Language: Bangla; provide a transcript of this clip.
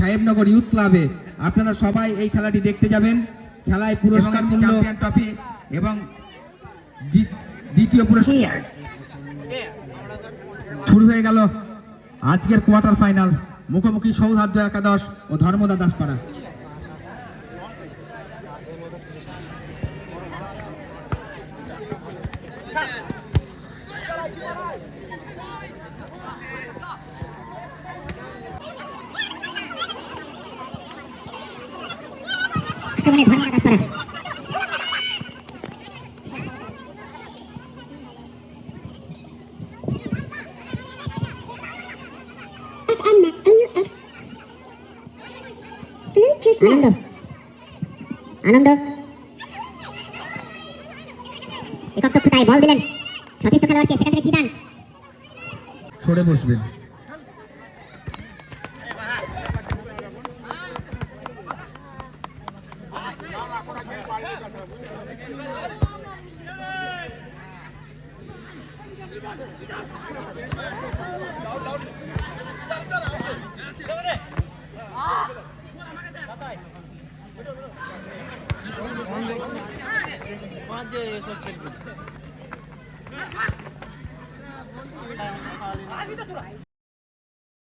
সাহেবনগর ইউথ ক্লাবে। আপনারা সবাই এই খেলাটি দেখতে যাবেন। খেলায় পুরস্কার মূল্য চ্যাম্পিয়ন ট্রফি এবং দ্বিতীয় পুরস্কার শুরু হয়ে গেল। আজকের কোয়ার্টার ফাইনাল, মুখোমুখি সৌহার্দ্য একাদশ ও ধর্মদা দাসপাড়া। আনন্দ আনন্দ একক তো ফুটায় বল দিলেন সতীর্থ খেলোয়াড়কে, সেখান থেকে জিদান সরে বসবেন।